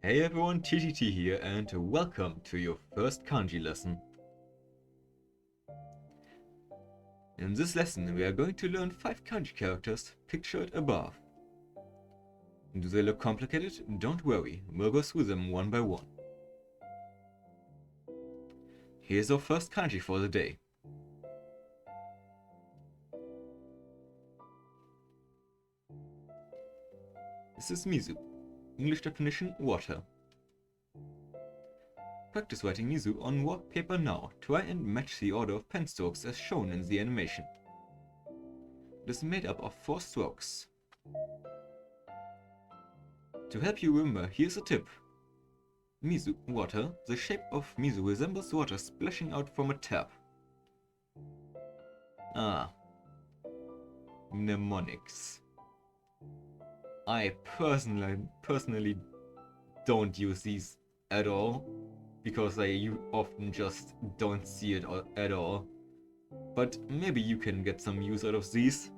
Hey everyone, TTT here and welcome to your first kanji lesson. In this lesson we are going to learn 5 kanji characters pictured above. Do they look complicated? Don't worry, we'll go through them one by one. Here's our first kanji for the day. This is Mizu. English definition, water. Practice writing Mizu on work paper now. Try and match the order of pen strokes as shown in the animation. It is made up of 4 strokes. To help you remember, here's a tip. Mizu, water. The shape of Mizu resembles water splashing out from a tap. Mnemonics. I personally don't use these at all, because I often just don't see it at all. But maybe you can get some use out of these.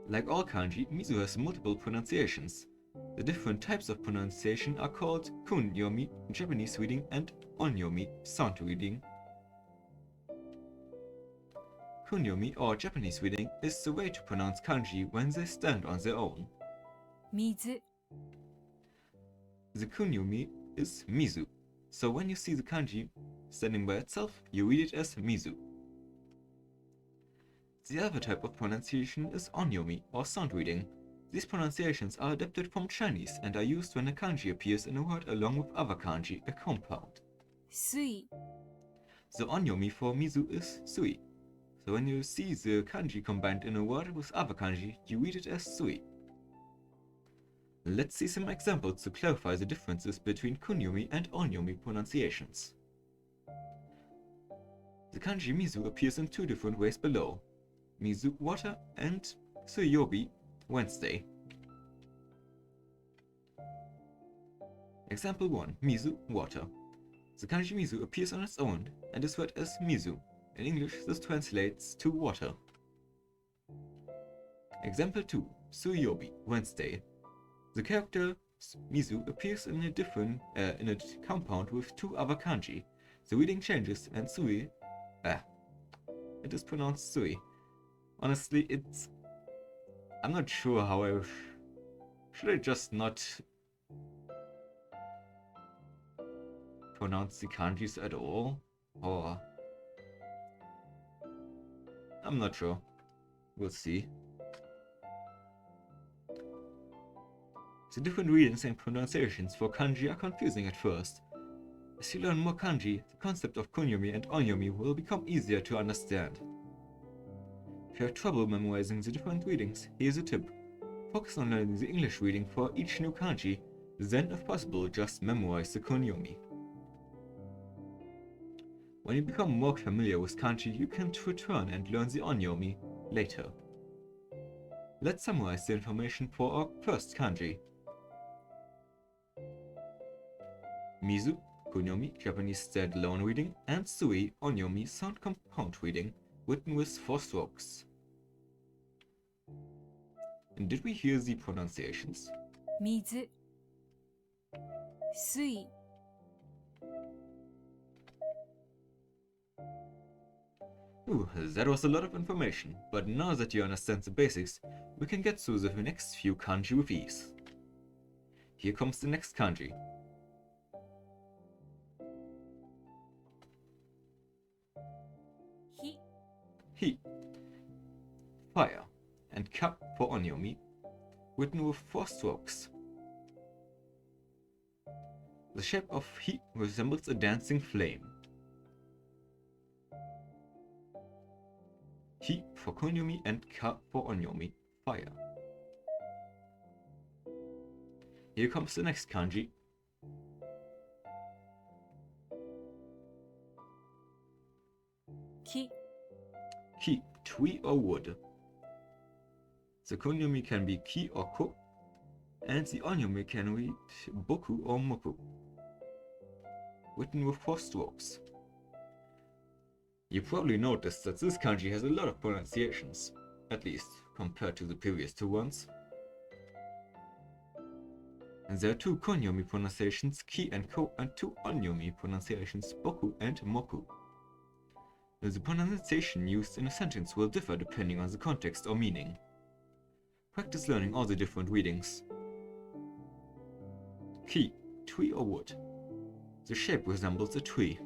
Like all kanji, Mizu has multiple pronunciations. The different types of pronunciation are called kunyomi, Japanese reading, and onyomi, sound reading. Kunyomi, or Japanese reading, is the way to pronounce kanji when they stand on their own. Mizu. The kunyomi is Mizu, so when you see the kanji standing by itself, you read it as Mizu. The other type of pronunciation is onyomi, or sound reading. These pronunciations are adapted from Chinese and are used when a kanji appears in a word along with other kanji, a compound. Sui. The onyomi for Mizu is sui. So when you see the kanji combined in a word with other kanji, you read it as sui. Let's see some examples to clarify the differences between kunyomi and onyomi pronunciations. The kanji Mizu appears in 2 different ways below. Mizu, water, and suyobi, Wednesday. Example 1. Mizu, water. The kanji Mizu appears on its own and is read as Mizu. In English, this translates to water. Example 2. Suyobi, Wednesday. The character Mizu appears in a compound with 2 other kanji. The reading changes and sui, it is pronounced sui. Honestly, I'm not sure how should I just not pronounce the kanjis at all? Or I'm not sure. We'll see. The different readings and pronunciations for kanji are confusing at first. As you learn more kanji, the concept of kunyomi and onyomi will become easier to understand. If you have trouble memorizing the different readings, here's a tip. Focus on learning the English reading for each new kanji, then if possible just memorize the kunyomi. When you become more familiar with kanji, you can return and learn the onyomi later. Let's summarize the information for our first kanji. Mizu, kunyomi, Japanese standalone reading, and sui, onyomi, sound compound reading, written with 4 strokes. And did we hear the pronunciations? Mizu. Sui. Ooh, that was a lot of information, but now that you understand the basics, we can get through the next few kanji with ease. Here comes the next kanji. Hi. Hi. Fire. And ka for onyomi, written with 4 strokes. The shape of hi resembles a dancing flame. Hi for kunyomi and ka for onyomi, fire. Here comes the next kanji. Ki. Ki, tree or wood. The kunyomi can be ki or ko, and the onyomi can read boku or moku, written with 4 strokes. You probably noticed that this kanji has a lot of pronunciations, at least compared to the previous 2 ones. And there are two konyomi pronunciations, ki and ko, and two onyomi pronunciations, boku and moku. The pronunciation used in a sentence will differ depending on the context or meaning. Practice learning all the different readings. Ki, tree or wood. The shape resembles a tree.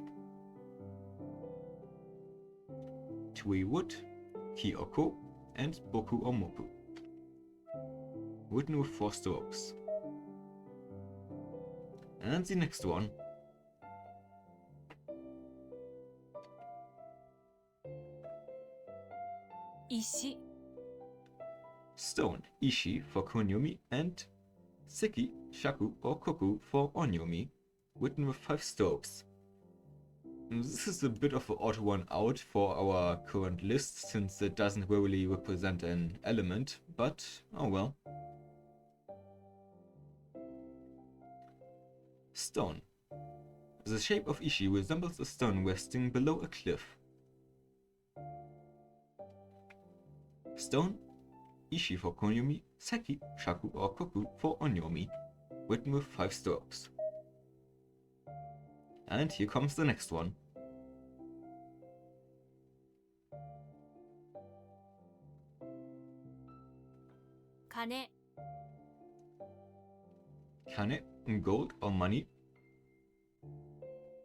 Tree wood, ki or ko, and boku or moku. Written with 4 strokes. And the next one. Ishi. Stone, ishi for konyomi, and seki, shaku or koku for onyomi, written with 5 strokes. This is a bit of an odd one out for our current list, since it doesn't really represent an element, but oh well. Stone. The shape of ishi resembles a stone resting below a cliff. Stone, ishi for konyomi, seki, shaku or koku for onyomi, written with 5 strokes. And here comes the next one. Kane. Kane, gold or money.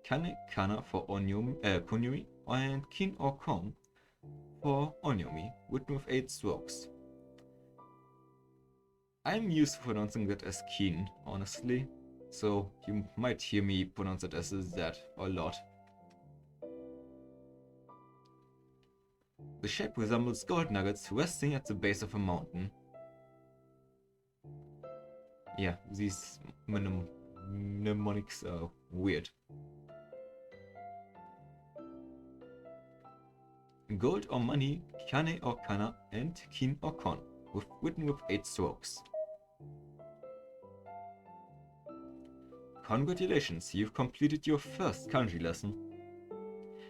Kane, kana for konyomi, and kin or kon for onyomi, written with 8 strokes. I'm used to pronouncing that as kin, honestly, so you might hear me pronounce it as a Z a lot. The shape resembles gold nuggets resting at the base of a mountain. Yeah, these mnemonics are weird. Gold or money, kane or kana, and kin or kon, written with 8 strokes. Congratulations, you've completed your first kanji lesson.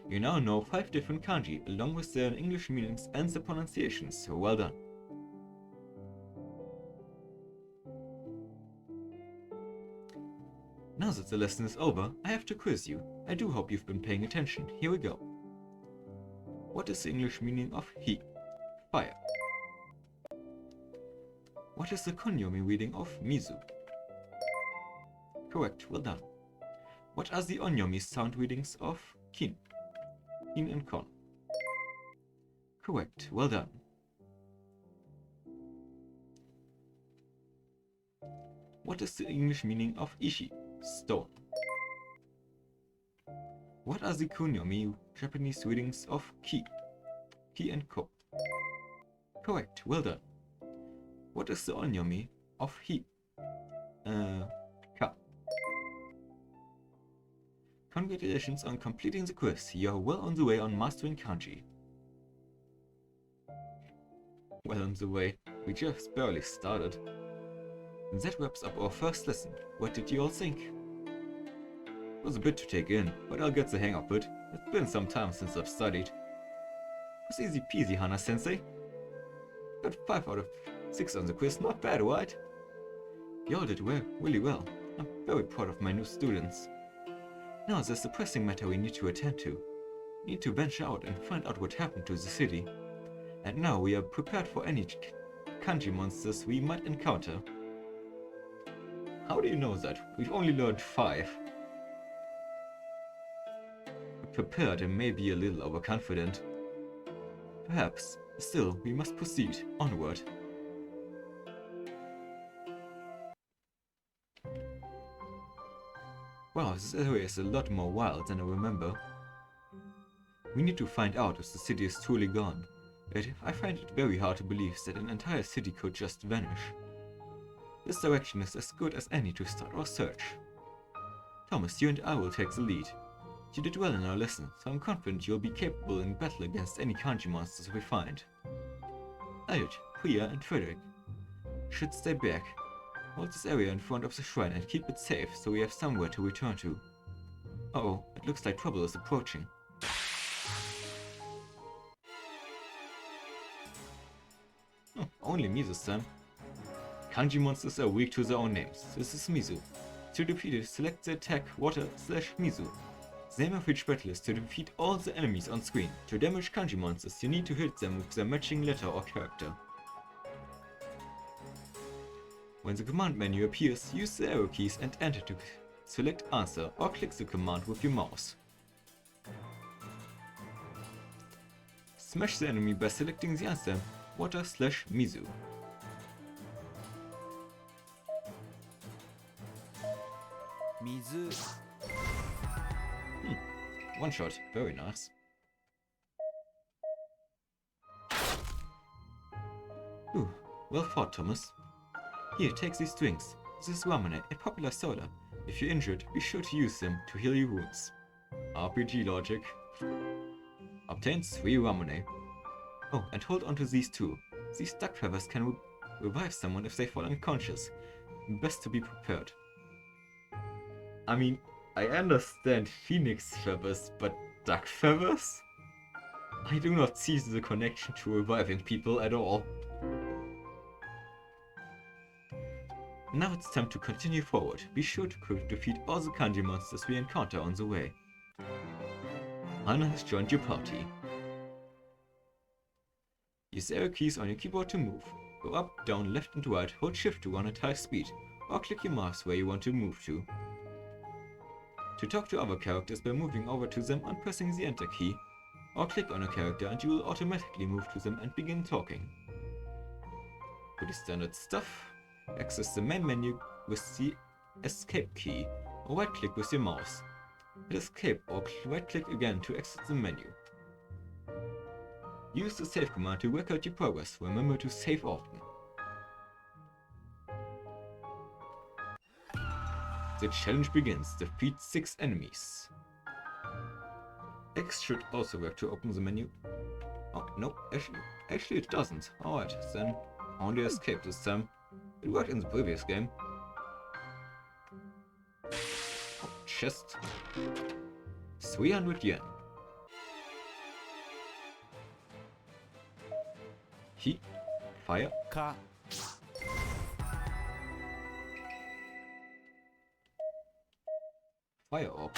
You now know 5 different kanji, along with their English meanings and the pronunciations, so well done. Now that the lesson is over, I have to quiz you. I do hope you've been paying attention. Here we go. What is the English meaning of hi? Fire. What is the konyomi reading of mizu? Correct, well done. What are the onyomi sound readings of kin? Kin and kon. Correct, well done. What is the English meaning of ishi? Stone. What are the kunyomi Japanese readings of ki? Ki and ko. Correct, well done. What is the onyomi of hi? Ka. Congratulations on completing the quiz. You are well on the way on mastering kanji. Well on the way. We just barely started. That wraps up our first lesson. What did you all think? It was a bit to take in, but I'll get the hang of it. It's been some time since I've studied. It was easy peasy, Hana-sensei. Got 5 out of 6 on the quiz, not bad, right? You all did really well. I'm very proud of my new students. Now there's a pressing matter we need to attend to. We need to venture out and find out what happened to the city. And now we are prepared for any kanji monsters we might encounter. How do you know that? We've only learned 5. Prepared and maybe a little overconfident. Perhaps. Still, we must proceed onward. Wow, this area is a lot more wild than I remember. We need to find out if the city is truly gone. Yet I find it very hard to believe that an entire city could just vanish. This direction is as good as any to start our search. Thomas, you and I will take the lead. You did well in our lesson, so I'm confident you'll be capable in battle against any kanji monsters we find. Elliot, Priya, and Frederick should stay back. Hold this area in front of the shrine and keep it safe so we have somewhere to return to. Uh-oh, it looks like trouble is approaching. Oh, only me this time. Kanji monsters are weak to their own names. This is Mizu. To defeat it, select the attack water/Mizu. The aim of each battle is to defeat all the enemies on screen. To damage kanji monsters, you need to hit them with the matching letter or character. When the command menu appears, use the arrow keys and enter to select answer or click the command with your mouse. Smash the enemy by selecting the answer water/Mizu. Mizu. One shot, very nice. Ooh, well fought, Thomas. Here, take these drinks. This is Ramune, a popular soda. If you're injured, be sure to use them to heal your wounds. RPG logic. Obtain 3 Ramune. Oh, and hold on to these too. These duck feathers can revive someone if they fall unconscious. Best to be prepared. I mean, I understand phoenix feathers, but duck feathers? I do not see the connection to reviving people at all. Now it's time to continue forward. Be sure to defeat all the kanji monsters we encounter on the way. Hana has joined your party. Use the arrow keys on your keyboard to move. Go up, down, left and right, hold shift to run at high speed, or click your mouse where you want to move to. To talk to other characters by moving over to them and pressing the enter key, or click on a character and you will automatically move to them and begin talking. Pretty standard stuff. Access the main menu with the escape key, or right click with your mouse. Hit escape or right click again to exit the menu. Use the save command to record your progress. Remember to save often. The challenge begins. Defeat 6 enemies. X should also work to open the menu. Oh, no, actually it doesn't. Alright, then only escape this time. It worked in the previous game. Oh, chest. 300 yen. Heat. Fire. Ka. Fire orb.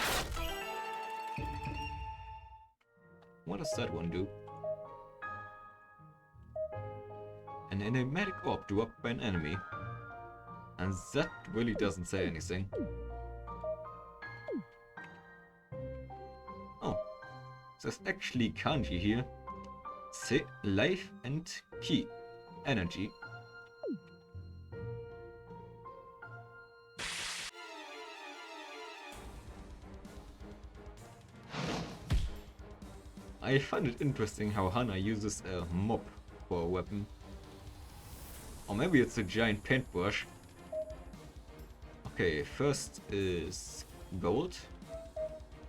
What does that one do? An enigmatic orb dropped by an enemy. And that really doesn't say anything. Oh, there's actually kanji here. Se, life and ki, energy. I find it interesting how Hana uses a mop for a weapon. Or maybe it's a giant paintbrush. Okay, first is gold.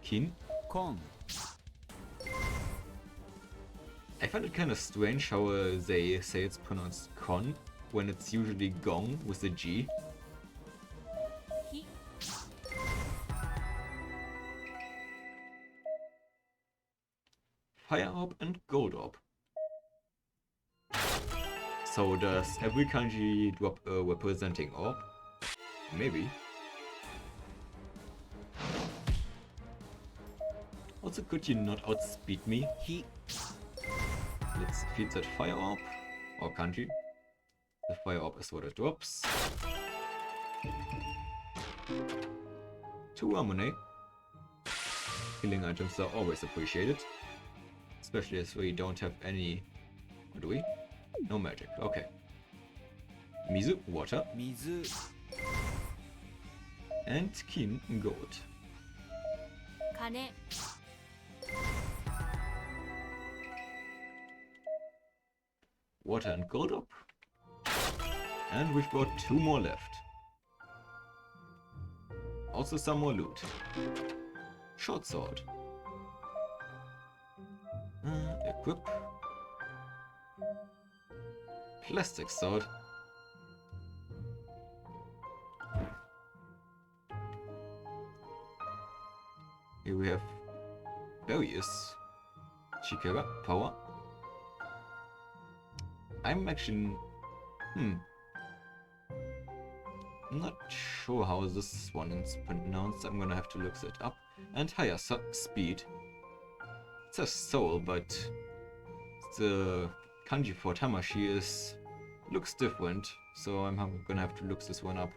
Kin. Kon. I find it kind of strange how they say it's pronounced kon when it's usually gong with a G. Hi. Fire orb and gold orb. So does every kanji drop a representing orb? Maybe. Also, could you not outspeed me? Hi. Let's feed that fire orb, or kanji. The fire orb is what it drops. 2 Ramune. Healing items are always appreciated. Especially as we don't have any... What do we? No magic, okay. Mizu, water. Mizu. And Kin, gold. 金 Water and gold up. And we've got 2 more left. Also some more loot. Short sword. Equip. Plastic sword. Here we have various. Chikara, power. I'm actually... I'm not sure how this one is pronounced. I'm gonna have to look it up. And higher speed. It says soul, but the kanji for Tamashi looks different, so I'm gonna have to look this one up.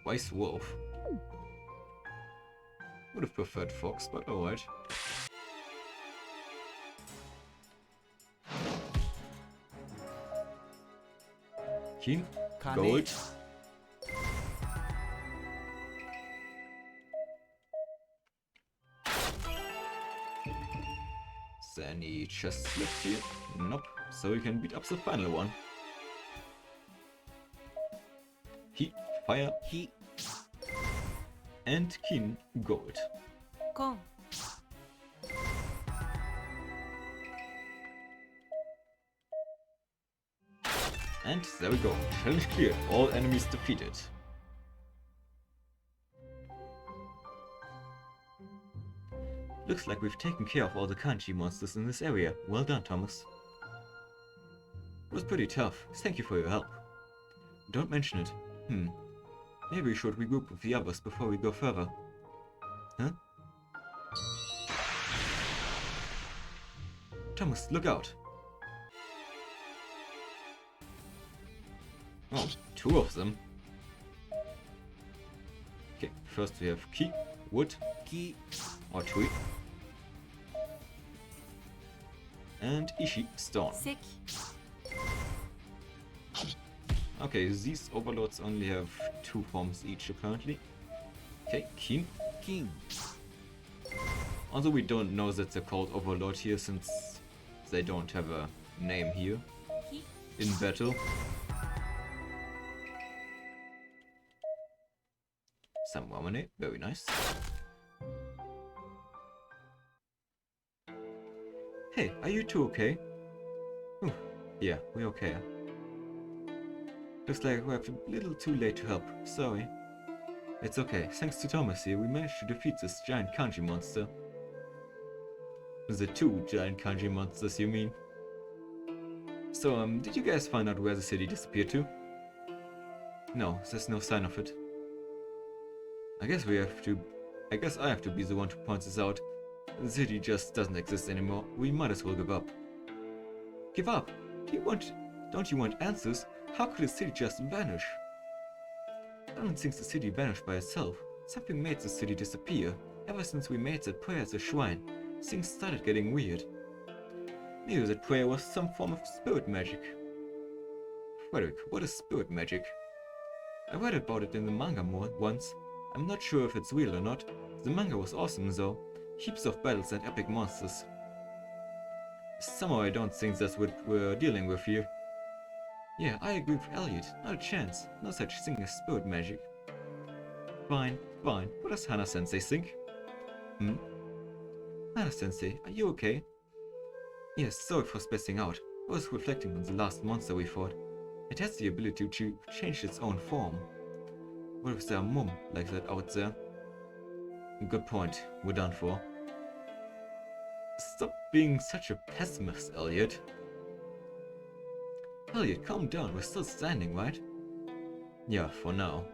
Wise wolf. Would have preferred fox, but alright. Keen, gold. Is there any chests left here? Nope. So we can beat up the final one. Heat, fire, He. and keen, gold. コン And there we go. Challenge cleared. All enemies defeated. Looks like we've taken care of all the kanji monsters in this area. Well done, Thomas. It was pretty tough. Thank you for your help. Don't mention it. Maybe we should regroup with the others before we go further. Huh? Thomas, look out! Oh, two of them. Okay, first we have key, wood, Ki. or tree. And Ishi, stone. 石 Okay, these overlords only have two forms each apparently. Okay, Keen. King. Although we don't know that they're called overlord here since they don't have a name here 火 in battle. Some lemonade, very nice. Hey, are you two okay? Ooh, yeah, we're okay. Looks like we're a little too late to help. Sorry. It's okay. Thanks to Thomas here, we managed to defeat this giant kanji monster. The two giant kanji monsters, you mean? So, did you guys find out where the city disappeared to? No, there's no sign of it. I guess I have to be the one to point this out. The city just doesn't exist anymore. We might as well give up. Give up? Don't you want answers? How could a city just vanish? I don't think the city vanished by itself. Something made the city disappear. Ever since we made that prayer at the shrine, things started getting weird. Maybe that prayer was some form of spirit magic. Frederick, what is spirit magic? I read about it in the manga once. I'm not sure if it's real or not. The manga was awesome though. Heaps of battles and epic monsters. Somehow I don't think that's what we're dealing with here. Yeah, I agree with Elliot. Not a chance. No such thing as spirit magic. Fine, fine. What does Hana-sensei think? Hana-sensei, are you okay? Yes, sorry for spacing out. I was reflecting on the last monster we fought. It has the ability to change its own form. What if there are more like that out there? Good point. We're done for. Stop being such a pessimist, Elliot. Elliot, calm down. We're still standing, right? Yeah, for now.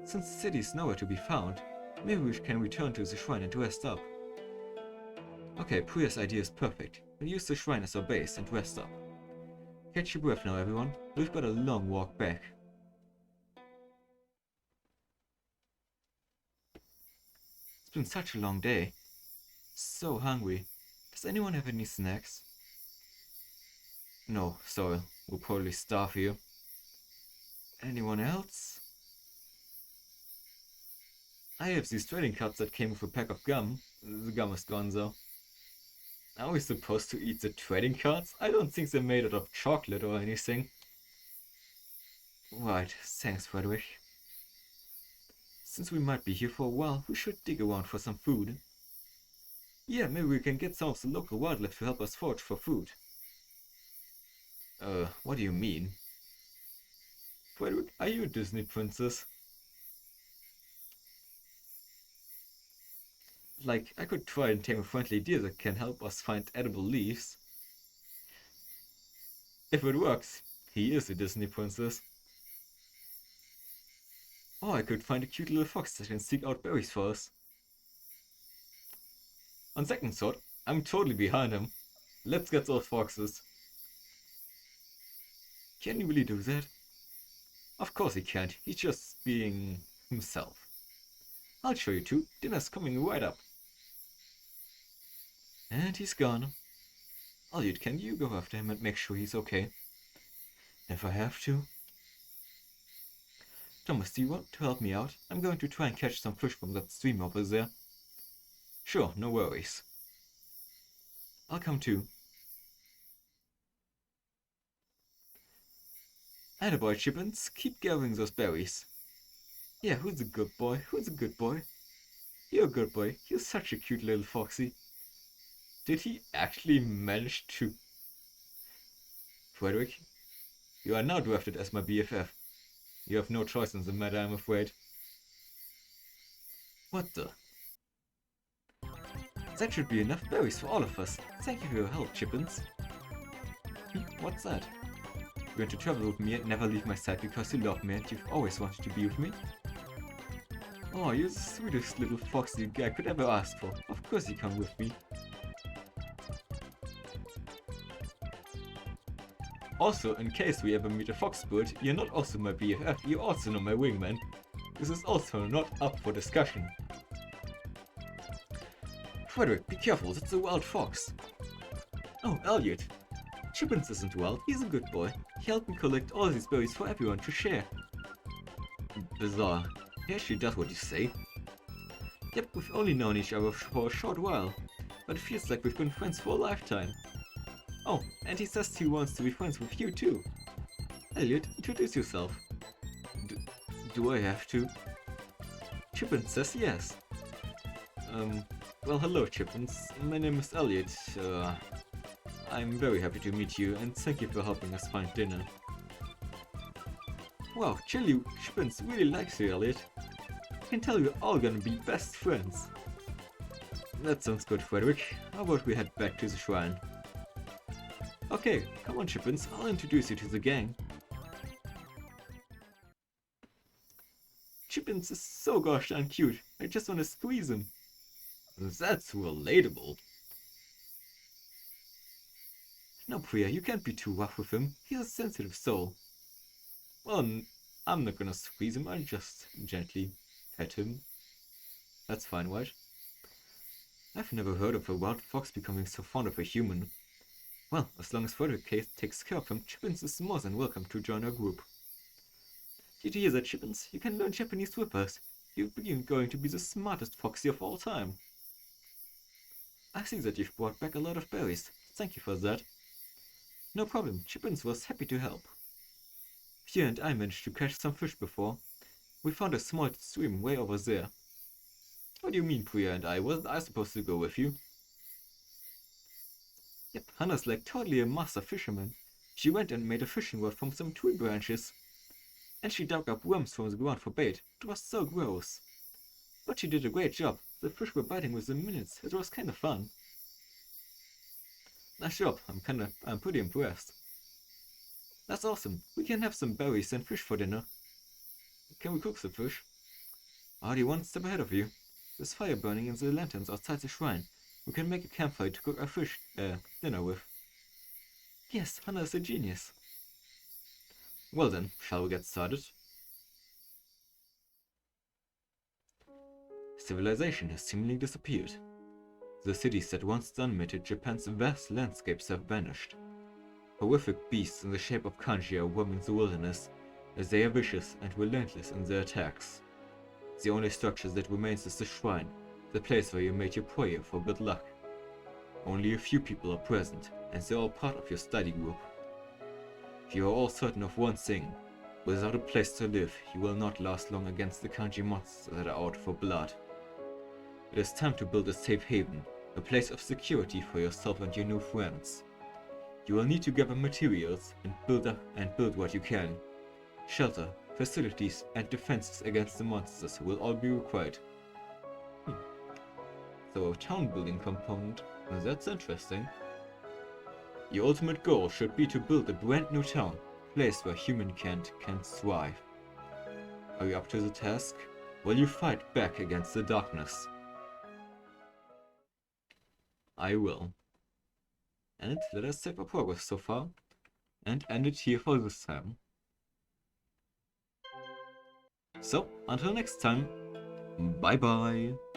Since the city's nowhere to be found, maybe we can return to the shrine and rest up. Okay, Priya's idea is perfect. We'll use the shrine as our base and rest up. Catch your breath now, everyone. We've got a long walk back. It's been such a long day. So hungry. Does anyone have any snacks? No, sorry. We'll probably starve here. Anyone else? I have these trading cards that came with a pack of gum. The gum is gone though. Are we supposed to eat the trading cards? I don't think they're made out of chocolate or anything. Right, thanks Frederick. Since we might be here for a while, we should dig around for some food. Yeah, maybe we can get some of the local wildlife to help us forage for food. What do you mean? Frederick, are you a Disney princess? Like, I could try and tame a friendly deer that can help us find edible leaves. If it works, He is a Disney princess. Or I could find a cute little fox that can seek out berries for us. On second thought, I'm totally behind him. Let's get those foxes. Can you really do that? Of course he can't, he's just being himself. I'll show you two, dinner's coming right up. And he's gone. Elliot, can you go after him and make sure he's okay? If I have to. Thomas, do you want to help me out? I'm going to try and catch some fish from that stream over there. Sure, no worries. I'll come too. Attaboy, Chippins, keep gathering those berries. Yeah, who's a good boy? Who's a good boy? You're a good boy. You're such a cute little foxy. Did he actually manage to... Frederick, you are now drafted as my BFF. You have no choice in the matter, I'm afraid. What the? That should be enough berries for all of us. Thank you for your help, Chippins. What's that? You're going to travel with me and never leave my side because you love me and you've always wanted to be with me? Oh, you're the sweetest little foxy guy I could ever ask for. Of course you come with me. Also, in case we ever meet a fox bird, you're not also my BFF, you're also not my wingman. This is also not up for discussion. Frederick, be careful, that's a wild fox. Oh, Elliot. Chippins isn't wild, he's a good boy. He helped me collect all these berries for everyone to share. Bizarre. He actually does what you say. Yep, we've only known each other for a short while, but it feels like we've been friends for a lifetime. Oh, and he says he wants to be friends with you too. Elliot, introduce yourself. Do I have to? Chippins says yes. Well, hello Chippins. My name is Elliot. I'm very happy to meet you, and thank you for helping us find dinner. Wow, Chili Chippins really likes you, Elliot. I can tell we're all gonna be best friends. That sounds good, Frederick. How about we head back to the shrine? Okay, come on Chippins, I'll introduce you to the gang. Chippins is so gosh darn cute, I just wanna squeeze him. That's relatable. No, Priya, you can't be too rough with him. He's a sensitive soul. Well, I'm not gonna squeeze him, I'll just gently pet him. That's fine, right? I've never heard of a wild fox becoming so fond of a human. Well, as long as Frederick takes care of him, Chippins is more than welcome to join our group. Did you hear that, Chippins? You can learn Japanese with us. You're going to be the smartest foxy of all time. I see that you've brought back a lot of berries. Thank you for that. No problem, Chippins was happy to help. You and I managed to catch some fish before. We found a small stream way over there. What do you mean, Priya and I? Wasn't I supposed to go with you? Yep, Hannah's like totally a master fisherman. She went and made a fishing rod from some tree branches. And she dug up worms from the ground for bait. It was so gross. But she did a great job. The fish were biting within minutes. It was kinda fun. Nice job. I'm pretty impressed. That's awesome. We can have some berries and fish for dinner. Can we cook the fish? Already one step ahead of you. There's fire burning in the lanterns outside the shrine. We can make a campfire to cook our dinner with. Yes, Hannah is a genius. Well then, shall we get started? Civilization has seemingly disappeared. The cities that once dominated Japan's vast landscapes have vanished. Horrific beasts in the shape of Kanji are roaming the wilderness, as they are vicious and relentless in their attacks. The only structure that remains is the shrine, the place where you made your prayer for good luck. Only a few people are present, and they're all part of your study group. You are all certain of one thing: without a place to live, you will not last long against the Kanji monsters that are out for blood. It is time to build a safe haven, a place of security for yourself and your new friends. You will need to gather materials and build what you can. Shelter, facilities, and defenses against the monsters will all be required. So a town building component, that's interesting. Your ultimate goal should be to build a brand new town, place where humankind can thrive. Are you up to the task? Will you fight back against the darkness? I will. And let us save our progress so far, and end it here for this time. So, until next time, bye bye!